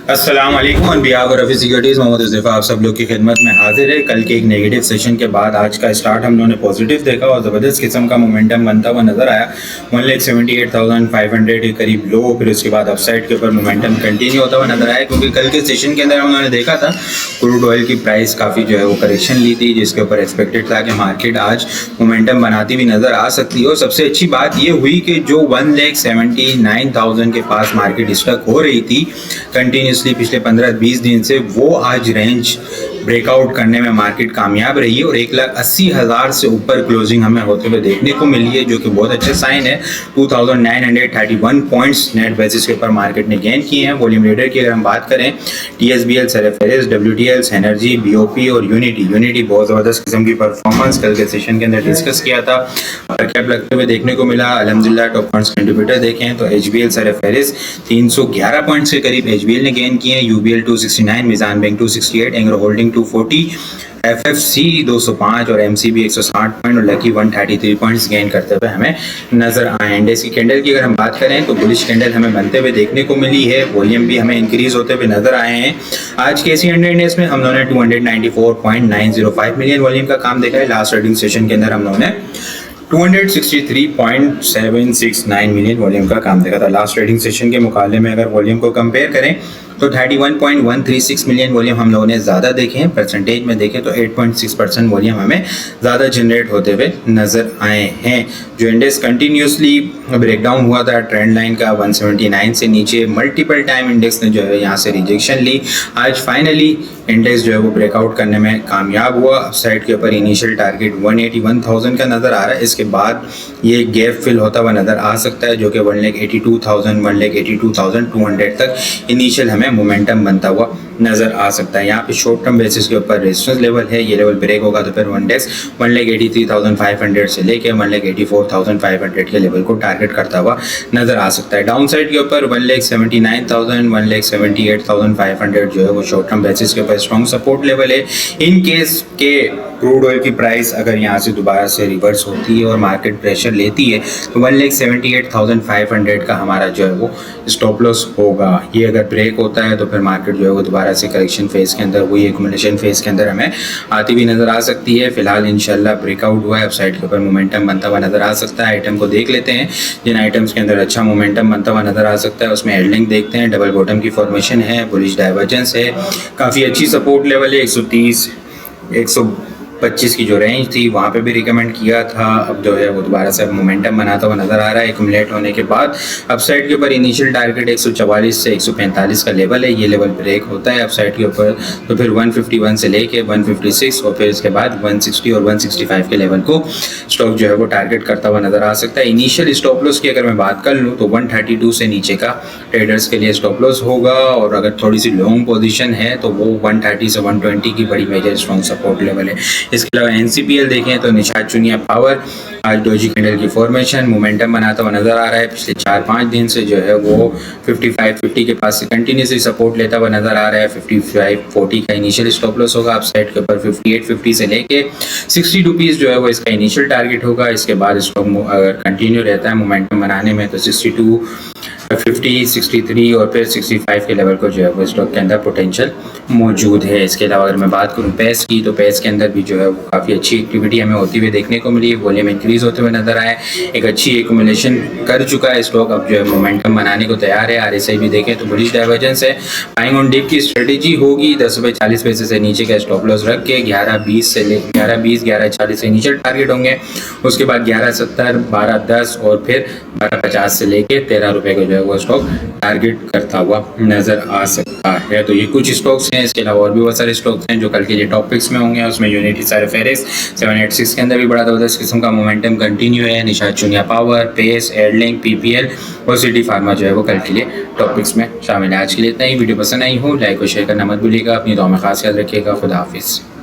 अस्सलाम वालेकुम on behalf of Rafi Securities Mohammad Huzaifa आप सब लोग की खिदमत में हाजिर है। कल के एक नेगेटिव सेशन के बाद आज का स्टार्ट हम लोगों ने पॉजिटिव देखा और ज़बरदस्त किस्म का मोमेंटम बनता हुआ नज़र आया। 1,78,500 के करीब लो, फिर उसके बाद अपसाइड के ऊपर मोमेंटम कंटिन्यू होता हुआ नज़र आया, क्योंकि कल के सेशन के अंदर हम लोगों ने देखा था क्रूड ऑयल की प्राइस काफ़ी जो है वो करेक्शन ली थी, जिसके ऊपर एक्सपेक्टेड था कि मार्केट आज मोमेंटम बनाती हुई नज़र आ सकती है। और सबसे अच्छी बात ये हुई कि जो 1,79,000 के पास मार्केट स्टक हो रही थी कंटिन्यूसली पिछले 15-20 दिन से, वो आज रेंज ब्रेकआउट करने में मार्केट कामयाब रही है और 1,80,000 से ऊपर क्लोजिंग हमें होते हुए देखने को मिली है, जो कि बहुत अच्छा साइन है। 2,931 पॉइंट्स नेट बेसिस के ऊपर मार्केट ने गेन किए हैं। वॉल्यूम लीडर की अगर हम बात करें, TSBL, सेरेफेरिस, WTL, एनर्जी, BOP और यूनिटी बहुत ज़बरदस्त किस्म की परफॉर्मेंस कल के सेशन के अंदर डिस्कस किया था, कैप लगते हुए देखने को मिला। अल्हम्दुलिल्लाह टॉप फंड्स कंट्रीब्यूटर देखें तो HBL, सेरेफेरिस 311 पॉइंट्स के करीब HBL ने गेन किए हैं, UBL 269, मिजान बैंक 268, एंग्रो होल्डिंग 240, FFC 205 और MCB 160 पॉइंट और लकी 133 पॉइंट्स गेन करते हुए हमें नजर आए। इंडेक्स की कैंडल की अगर हम बात करें तो बुलिश कैंडल हमें बनते हुए देखने को मिली है, वॉल्यूम भी हमें इंक्रीज होते हुए नजर आए हैं। आज के AC100 इंडेक्स में हम लोगों ने 294.905 मिलियन वॉल्यूम का काम देखा है। लास्ट ट्रेडिंग सेशन के अंदर हम लोगों ने 263.769 मिलियन वॉल्यूम का काम देखा था। लास्ट ट्रेडिंग सेशन के मुकाबले में अगर वॉल्यूम को कंपेयर करें तो 31.136 मिलियन वॉल्यूम हम लोगों ने ज़्यादा देखे हैं। परसेंटेज में देखें तो 8.6% वॉल्यूम हमें ज़्यादा जनरेट होते हुए नज़र आए हैं। जो इंडेक्स कंटिन्यूसली ब्रेकडाउन हुआ था ट्रेंड लाइन का 179 से नीचे, मल्टीपल टाइम इंडेक्स ने जो है यहाँ से रिजेक्शन ली। आज फाइनली इंडेक्स जो है वो ब्रेकआउट करने में कामयाब हुआ। साइड के ऊपर इनिशियल टारगेट 181,000 का नज़र आ रहा है, इसके बाद ये गैप फिल होता हुआ नज़र आ सकता है, जो कि 1,82,000 1,82,200 तक इनिशियल हमें मोमेंटम बनता हुआ नज़र आ सकता है। यहाँ पे शॉर्ट टर्म बेसिस के ऊपर रेजिस्टेंस लेवल है, ये लेवल ब्रेक होगा तो फिर इंडेक्स 1,83,500 से लेके 1,84,500 के लेवल को टारगेट करता हुआ नज़र आ सकता है। डाउन साइड के ऊपर 1,79,000 1,78,500 जो है वो शॉर्ट टर्म बेसिस के ऊपर स्ट्रॉन्ग सपोर्ट लेवल है। इन केस के क्रूड ऑयल की प्राइस अगर यहाँ से दोबारा से रिवर्स होती है और मार्केट प्रेशर लेती है तो 1,78,500 का हमारा जो है वो स्टॉप लॉस होगा। ये अगर ब्रेक होता है तो फिर मार्केट जो है वो दोबारा से करेक्शन फेज के अंदर, वही एक्यूमुलेशन फेज के अंदर हमें आती हुई नज़र आ सकती है। फिलहाल इंशाल्लाह ब्रेकआउट हुआ है, अपसाइड के ऊपर मोमेंटम बनता हुआ नज़र आ सकता है। आइटम को देख लेते हैं, जिन आइटम्स के अंदर अच्छा मोमेंटम बनता हुआ नज़र आ सकता है उसमें हेडलिंग देखते हैं। डबल बॉटम की फॉर्मेशन है, बुलिश डाइवर्जेंस है, काफ़ी अच्छी सपोर्ट लेवल है। 130 125 की जो रेंज थी वहाँ पे भी रिकमेंड किया था, अब जो है वो दोबारा से मोमेंटम बनाता हुआ नज़र आ रहा है एक्यूमुलेट होने के बाद। अपसाइड के ऊपर इनिशियल टारगेट 144 से 145 का लेवल है, ये लेवल ब्रेक होता है अपसाइड के ऊपर तो फिर 151 से लेके 156 और फिर इसके बाद 160 और 165 के लेवल को स्टॉक जो है वो टारगेट करता हुआ नज़र आ सकता है। इनिशियल स्टॉप लॉस की अगर मैं बात कर लूँ तो 132 से नीचे का ट्रेडर्स के लिए स्टॉप लॉस होगा, और अगर थोड़ी सी लॉन्ग पोजीशन है तो वो 130 से 120 की बड़ी मेजर स्ट्रॉन्ग सपोर्ट लेवल है। इसके अलावा NCPL देखें तो निशात चुनिया पावर आज डोजी कैंडल की फॉर्मेशन मोमेंटम बनाता हुआ नजर आ रहा है। पिछले 4-5 दिन से जो है वो 55-50 के पास से कंटिन्यूसली सपोर्ट लेता हुआ नजर आ रहा है। 55-40 का इनिशियल स्टॉप लॉस होगा, अपसाइड के ऊपर 58-50 से लेके 60 रुपीज़ जो है वो इसका इनिशियल टारगेट होगा। इसके बाद स्टॉक अगर कंटिन्यू रहता है मोमेंटम बनाने में तो 62, 50, 63 और फिर 65 के लेवल को जो है वो स्टॉक के अंदर पोटेंशियल मौजूद है। इसके अलावा अगर मैं बात करूँ पैस की तो पैस के अंदर भी जो है वो काफ़ी अच्छी एक्टिविटी हमें होती हुई देखने को मिली, वॉल्यूम इंक्रीज होते हुए नजर आए, एक अच्छी एक्यूमुलेशन कर चुका है स्टॉक, अब जो है मोमेंटम बनाने को तैयार है। RSI भी देखें तो बुलिश डाइवर्जेंस है। बाइंग ऑन डिप की स्ट्रेटेजी होगी, 10 रुपये 40 पैसे से नीचे का स्टॉप लॉस रख के 11.20 से 11.40 से इनिशियल टारगेट होंगे, उसके बाद 11.70, 12.10 और फिर 12.50 से लेके 13 रुपये को जो है वो स्टॉक टारगेट करता हुआ नजर आ सकता है। तो ये कुछ स्टॉक्स हैं, इसके अलावा और भी बहुत सारे स्टॉक्स हैं जो कल के लिए टॉपिक्स में होंगे। उसमें यूनिटी, सेरेफेरिस 786 के अंदर भी बड़ा ज़बरदस्त किस्म का मोमेंटम कंटिन्यू है। Nishat Chunian power, pace, airlink, PPL और सिटी फार्मा जो है वो कल के लिए टॉपिक्स में शामिल है। आज के लिए इतना ही। वीडियो पसंद आई हो लाइक और शेयर करना मत भूलिएगा। अपनी दुआ में खास याद रखिएगा। खुदा हाफिज़।